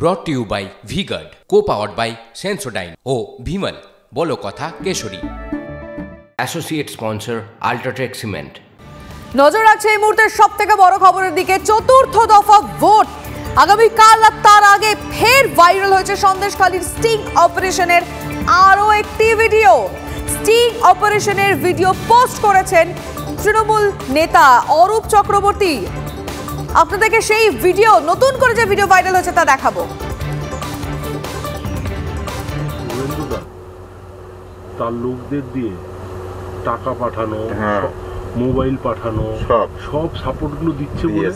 ব্রট to you by V Guard, co powered by Sensodyne ও ভিমল বলো কথা কেশরী। Associate sponsor UltraTech cement. নজর রাখছে এই মুহূর্তের সব থেকে বড় খবরের দিকে। চতুর্থ দফা ভোট আগামীকাল আর তার আগে ফের ভাইরাল হয়েছে সন্দেশখালীর স্টিং অপারেশনের আরও একটি ভিডিও। স্টিং অপারেশনের ভিডিও পোস্ট করেছেন তৃণমূল নেতা অরূপ চক্রবর্তী। আপনাদেরকে সেই ভিডিও, নতুন করে যে ভিডিও ভাইরাল হয়েছে তা দেখাবো। তার লোকদের দিয়ে টাকা পাঠানো, মোবাইল পাঠানো, সব সাপোর্ট গুলো দিচ্ছে বলে।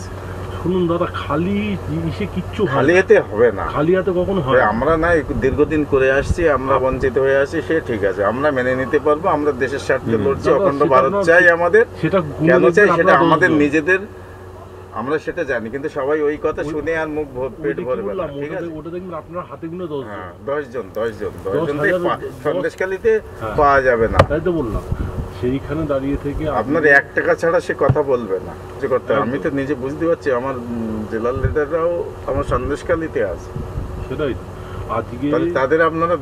শুনুন দাদা, খালি জিনিসে কিচ্ছু খালি হাতে হবে না, খালি হাতে কখনো হয়। আমরা না দীর্ঘদিন করে আসছি, আমরা বঞ্চিত হয়ে আসছি, সে ঠিক আছে, আমরা মেনে নিতে পারবো। আমরা দেশের স্বার্থে লড়ছি, অখণ্ড ভারত চাই আমাদের। সেটা কেন চাই সেটা আমাদের নিজেদের, আমরা সেটা জানি। কিন্তু সবাই ওই কথা শুনে আর মুখ পেট ভরবে না, ঠিক আছে? ওটা দেখবেন আপনার হাতে গুলো 10 জন সন্দেশখালীতে পাওয়া যাবে না, তাই তো বললাম। সেইখানে দাঁড়িয়ে থেকে আপনার 1 টাকা ছাড়া সে কথা বলবে না যে করতে। আমি তো নিজে বুঝতে পারছি, আমার জেলার লিডাররাও আমার সন্দেশখালীতে আছে। সেটাই আজকে তাদের আপনারা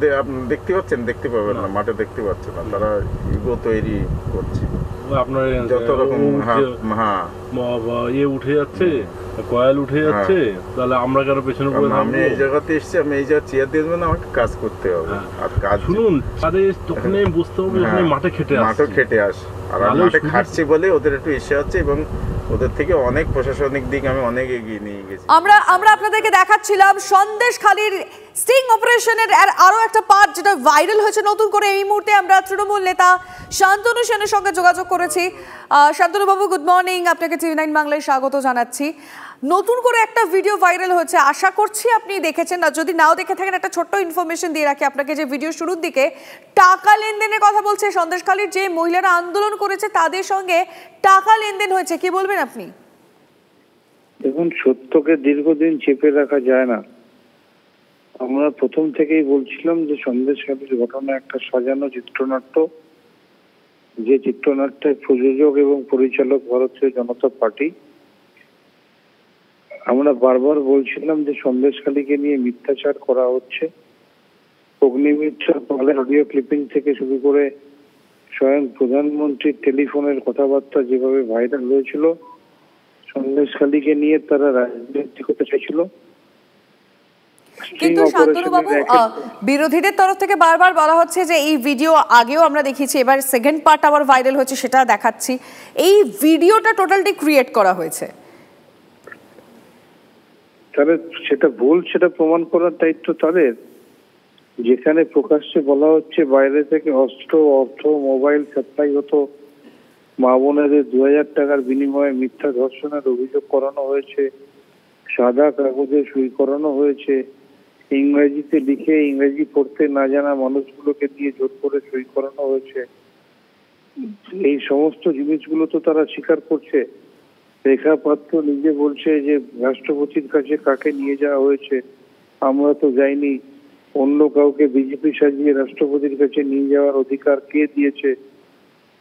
দেখতে পাচ্ছেন, দেখতে পাবেন না, মাঠে দেখতে পাচ্ছেন না। তারা ইগো তৈরি করছে আপনার যত রকম। ইয়ে উঠে যাচ্ছে, কয়েল উঠে যাচ্ছে, তাহলে আমরা কেন পেছনে পড়ে থাকবো? আমি এই জায়গাতে এসেছি, আমি এই জায়গা চেয়ার দিয়ে দেবো না, আমাকে কাজ করতে হবে। আর কাজ শুনুন, তাদের তখন আমি বুঝতে পারবো মাঠে খেটে আসে। আর মাঠে খাটছি বলে ওদের একটু ইচ্ছা হচ্ছে, এবং ওদের থেকে অনেক প্রশাসনিক দিক আমি অনেক এগিয়ে নিয়ে গেছি। আমরা আপনাদেরকে দেখাচ্ছিলাম সন্দেশখালীর স্টিং অপারেশনের আরো একটা পার্ট, যেটা ভাইরাল হয়েছে নতুন করে। এই মুহূর্তে আমরা তৃণমূল নেতা শান্তনু সেনের সঙ্গে যোগাযোগ করেছি। শান্তনু বাবু, গুড মর্নিং, আপনাকে TV9 বাংলায় স্বাগত জানাচ্ছি। নতুন করে একটা ভিডিও ভাইরাল হয়েছে, আশা করছি আপনি দেখেছেন। না, যদি নাও দেখে থাকেন একটা ছোট্ট ইনফরমেশন দিয়ে রাখি আপনাকে, যে ভিডিও শুরুর দিকে টাকা লেনদেনের কথা বলছে। সন্দেশখালীর যে মহিলারা আন্দোলন করেছে তাদের সঙ্গে টাকা লেনদেন হয়েছে, কি বলবেন আপনি? দেখুন, সত্যকে দীর্ঘদিন চেপে রাখা যায় না। আমরা প্রথম থেকেই বলছিলাম যে সন্দেশখালীর ঘটনা একটা সাজানো চিত্রনাট্য, যে চিত্রনাট্যের প্রযোজক এবং পরিচালক ভারতীয় জনতা পার্টি। আমরা বারবার বলছিলাম যে সন্দেশখালীকে নিয়ে মিথ্যাচার করা হচ্ছে। অগ্নিমিত্রা পালের অডিও ক্লিপিং থেকে শুরু করে স্বয়ং প্রধানমন্ত্রীর টেলিফোনের কথাবার্তা যেভাবে ভাইরাল হয়েছিল, সন্দেশখালীকে নিয়ে তারা রাজনীতি করতে চাইছিল। কিন্তু শান্তনুবাবু, বিরোধীদের তরফ থেকে বারবার বলা হচ্ছে যে এই ভিডিও আগেও আমরা দেখিয়েছি, এবার সেকেন্ড পার্ট আবার ভাইরাল হচ্ছে, সেটা দেখাচ্ছি। এই ভিডিওটা টোটালি ক্রিয়েট করা হয়েছে। তাহলে সেটা ভুল, সেটা প্রমাণ করার দায়িত্ব তাদের। যেখানে প্রকাশ্যে বলা হচ্ছে বাইরে থেকে অস্ত্র, অর্থ, মোবাইল সাপ্লাই হতো, মা বোনেদের 2000 টাকার বিনিময়ে মিথ্যা ধর্ষণের অভিযোগ করানো হয়েছে, সাদা কাগজে সই করানো হয়েছে, ইংরেজিতে লিখে ইংরেজি পড়তে না জানা মানুষগুলোকে দিয়ে জোর করে সই করানো হয়েছে। এই সমস্ত জিনিসগুলো তো তারা স্বীকার করছে। রেখা পাত্র নিজে বলছে যে রাষ্ট্রপতির কাছে কাকে নিয়ে যাওয়া হয়েছে, আমরা তো যাইনি, অন্য কাউকে বিজেপি সাজিয়ে রাষ্ট্রপতির কাছে নিয়ে যাওয়ার অধিকার কে দিয়েছে?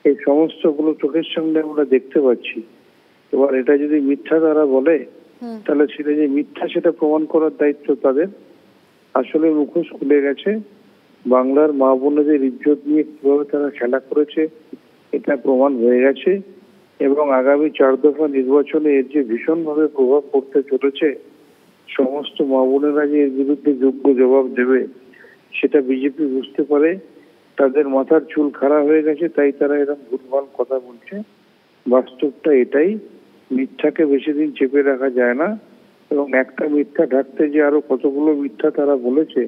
এই সমস্ত গুলো চোখের সামনে আমরা দেখতে পাচ্ছি। এবার এটা যদি মিথ্যা তারা বলে, তাহলে সেটা যে মিথ্যা সেটা প্রমাণ করার দায়িত্ব তাদের। আসলে মুখোশ খুলে গেছে। বাংলার মা বোনদের ইজ্জত নিয়ে কিভাবে তারা খেলা করেছে এটা প্রমাণ হয়ে গেছে। এবং আগামী 4 দফা নির্বাচনে এর যে ভীষণভাবে প্রভাব পড়তে চলেছে, সমস্ত মা বোনেরা যে এর বিরুদ্ধে যোগ্য জবাব দেবে সেটা বিজেপি বুঝতে পারে। তাদের মাথার চুল খাড়া হয়ে গেছে, তাই তারা এরকম ভুলভাল কথা বলছে। বাস্তবটা এটাই, মিথ্যাকে বেশি দিন চেপে রাখা যায় না। এবং একটা মিথ্যা ঢাকতে যে আরো কতগুলো মিথ্যা তারা বলেছে,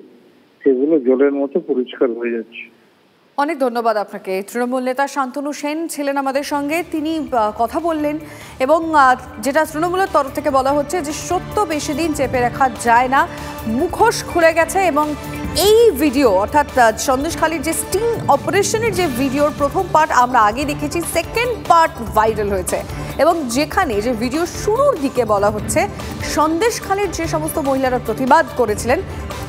সেগুলো জলের মতো পরিষ্কার হয়ে যাচ্ছে। অনেক ধন্যবাদ আপনাকে। তৃণমূল নেতা শান্তনু সেন ছিলেন আমাদের সঙ্গে, তিনি কথা বললেন। এবং যেটা তৃণমূলের তরফ থেকে বলা হচ্ছে যে সত্য বেশি দিন চেপে রাখা যায় না, মুখোশ খুলে গেছে। এবং এই ভিডিও, অর্থাৎ সন্দেশখালীর যে স্টিং অপারেশনের যে ভিডিওর প্রথম পার্ট আমরা আগে দেখেছি, সেকেন্ড পার্ট ভাইরাল হয়েছে। এবং যেখানে যে ভিডিও শুরুর দিকে বলা হচ্ছে সন্দেশখালীর যে সমস্ত মহিলারা প্রতিবাদ করেছিলেন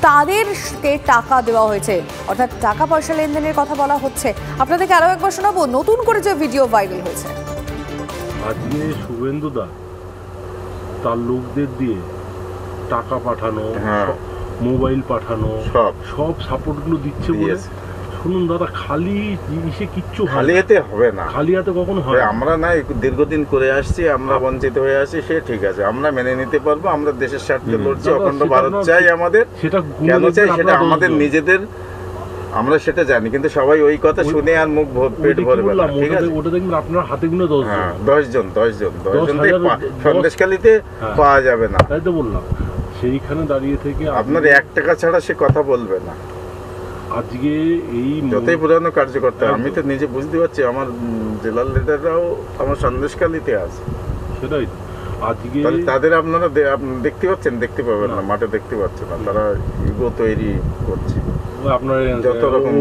তাদেরকে টাকা দেওয়া হয়েছে, অর্থাৎ টাকা পয়সা লেনদেনের কথা বলা হচ্ছে। আপনাদেরকে আরো একবার শোনাবো নতুন করে যে ভিডিও ভাইরাল হয়েছে। আজকে শুভেন্দুদা তার লোকদের দিয়ে টাকা পাঠানো, মোবাইল পাঠানো, সব সাপোর্টগুলো দিচ্ছে বলে। শুনুন দাদা, খালি জিনিসে কিচ্ছু খালি হাতে হবে না, খালি হাতে কখনো হয়। আমরা না দীর্ঘদিন করে আসছি, আমরা বঞ্চিত হয়ে আসছি, সে ঠিক আছে, আমরা মেনে নিতে পারবো। আমরা দেশের স্বার্থে লড়ছি, অখণ্ড ভারত চাই আমাদের। সেটা কেন চাই সেটা আমাদের নিজেদের, আমরা সেটা জানি, কিন্তু সবাই ওই কথা শুনে আর মুখ পেট ভরবে না। ঠিক আছে, ওটা দেখবেন আপনার হাতে গুলো 10 জন সন্দেশখালীতে পাওয়া যাবে না। তাই তো বললাম, সেইখানে দাঁড়িয়ে থেকে আপনার 1 টাকা ছাড়া সে কথা বলবে না। আজকে এই যতই পুরানো কার্যকর্তা, আমি তো নিজে বুঝতে পারছি, আমার জেলার লিডাররাও আমার সন্দেশখালীতে আছে। সেটাই আজকে তাদের আপনারা দেখতে পাচ্ছেন, দেখতে পাবেন না, মাঠে দেখতে পাচ্ছেন না, তারা ইগো তৈরি করছে। আপনার যত রকম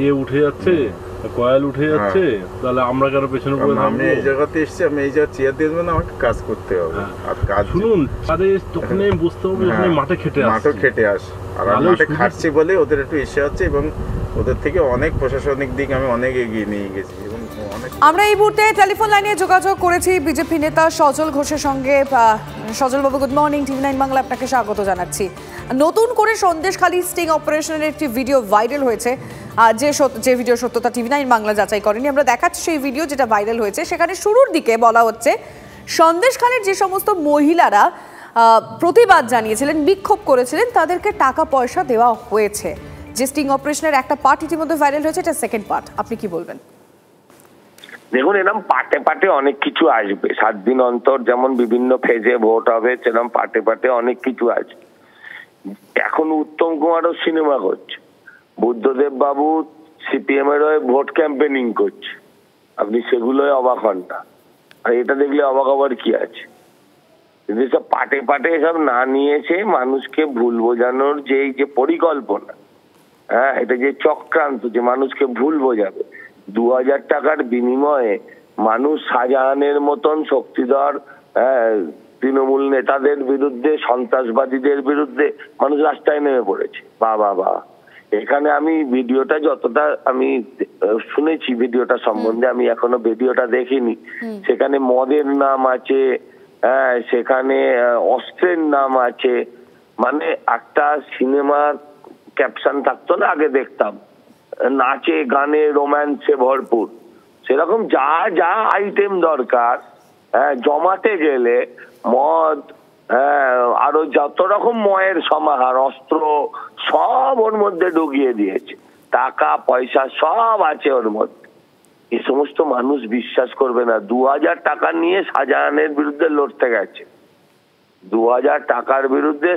ইয়ে উঠে যাচ্ছে, কয়েল উঠে যাচ্ছে, তাহলে আমরা কেন পেছনে পড়ে থাকবো? আমি এই জায়গাতে এসেছি, আমি এই জায়গা চেয়ার দিয়ে দেবো না, আমাকে কাজ করতে হবে। আর কাজ শুনুন, আরে তখন বুঝতে হবে মাঠে খেটে আসে, আর মাঠে খাটছি বলে ওদের একটু ইচ্ছে হচ্ছে, এবং ওদের থেকে অনেক প্রশাসনিক দিক আমি অনেক এগিয়ে নিয়ে গেছি। এবং আমরা এই মুহূর্তে টেলিফোন লাইনে যোগাযোগ করেছি বিজেপি নেতা সজল ঘোষের সঙ্গে। সজল বাবু, গুড মর্নিং, টিভি9 বাংলা আপনাকে স্বাগত জানাচ্ছি। নতুন করে সন্দেশখালী স্টিং অপারেশনের একটি ভিডিও ভাইরাল হয়েছে, যে ভিডিও সত্যতা টিভি9 বাংলা যাচাই করেনি। আমরা দেখাচ্ছি সেই ভিডিও যেটা ভাইরাল হয়েছে। সেখানে শুরুর দিকে বলা হচ্ছে সন্দেশখালীর যে সমস্ত মহিলারা প্রতিবাদ জানিয়েছিলেন, বিক্ষোভ করেছিলেন, তাদেরকে টাকা পয়সা দেওয়া হয়েছে। যে স্টিং অপারেশনের একটা পার্ট ইতিমধ্যে ভাইরাল হয়েছে, এটা সেকেন্ড পার্ট, আপনি কি বলবেন? দেখুন, এরকম পার্টে পার্টে অনেক কিছু আসবে। 7 দিন অন্তর যেমন বিভিন্ন ফেজে ভোট হবে, সেরকম পার্টে পার্টে অনেক কিছু আসবে। এখন উত্তম কুমারও সিনেমা করছে, বুদ্ধদেব বাবু সিপিএম এর হয়ে ভোট ক্যাম্পেনিং করছে, আপনি সেগুলোই অবাক হন না। আর এটা দেখলে অবাক হবার কি আছে? কিন্তু সব পাটে পাটে এসব না নিয়েছে, মানুষকে ভুল বোঝানোর যে পরিকল্পনা, এটা যে চক্রান্ত, যে মানুষকে ভুল বোঝাবে। 2000 টাকার বিনিময়ে মানুষ শাহজাহানের মতন শক্তিধর তৃণমূল নেতাদের বিরুদ্ধে, সন্ত্রাসবাদীদের বিরুদ্ধে মানুষ রাস্তায় নেমে পড়েছে। বাবা, এখানে আমি ভিডিওটা যতটা আমি শুনেছি, ভিডিওটা সম্বন্ধে আমি এখনো ভিডিওটা দেখিনি। সেখানে মদের নাম আছে, সেখানে অস্ত্রের নাম আছে, মানে একটা সিনেমার ক্যাপশন থাকতো না আগে, দেখতাম নাচে গানে রোম্যান্সে ভরপুর, সেরকম যা যা আইটেম দরকার জমাতে গেলে মদ, আরো যত রকম ময়ের সমাহার, অস্ত্র সব ওর মধ্যে ঢুকিয়ে দিয়েছে, টাকা পয়সা সব আছে ওর মধ্যে। এই সমস্ত মানুষ বিশ্বাস করবে না। 2000 টাকা নিয়ে শাহজাহানের বিরুদ্ধে লড়তে গেছে, 2000 টাকার বিরুদ্ধে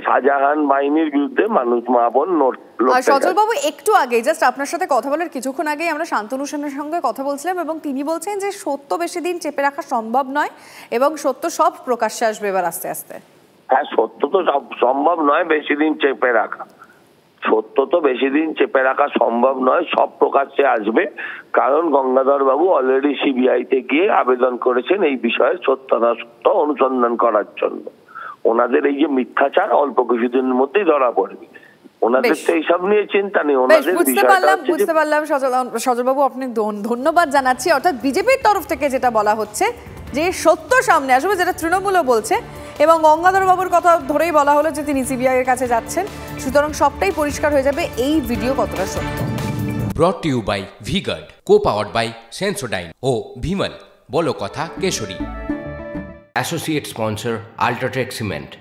শাহজাহান বাহিনীর বিরুদ্ধে মানুষ মা বোন লড়তে। সজল বাবু, একটু আগে জাস্ট আপনার সাথে কথা বলার কিছুক্ষণ আগে আমরা শান্তনু সেনের সঙ্গে কথা বলছিলাম, এবং তিনি বলছেন যে সত্য বেশি দিন চেপে রাখা সম্ভব নয়, এবং সত্য সব প্রকাশ্যে আসবে এবার আস্তে আস্তে। হ্যাঁ, সত্য তো সম্ভব নয় বেশি দিন চেপে রাখা, সত্য তো বেশি দিন চেপে রাখা সম্ভব নয়, সব প্রকাশ্যে আসবে। কারণ গঙ্গাধর বাবু অলরেডি সিবিআইতে গিয়ে আবেদন করেছেন এই বিষয়ে সত্যাসত্য অনুসন্ধান করার জন্য। ওনাদের এই যে মিথ্যাচার অল্প কিছুদিনের মধ্যেই ধরা পড়বে। ওনাদের তো এইসব নিয়ে চিন্তা নেই। ওনাদের বুঝতে পারলাম সজল বাবু, আপনি ধন্যবাদ জানাচ্ছি। অর্থাৎ বিজেপির তরফ থেকে যেটা বলা হচ্ছে যে সত্য সামনে আসবে, যেটা তৃণমূলও বলছে, এবং গঙ্গাধর বাবুর কথা ধরেই বলা হলো যে তিনি সিবিআই এর কাছে যাচ্ছেন। সুতরাং সবটাই পরিষ্কার হয়ে যাবে এই ভিডিও কতটা সত্য। Brought to you by V Guard, co powered by Sensodyne ও ভিমল, বলো কথা কেশরী। Associate sponsor UltraTech cement.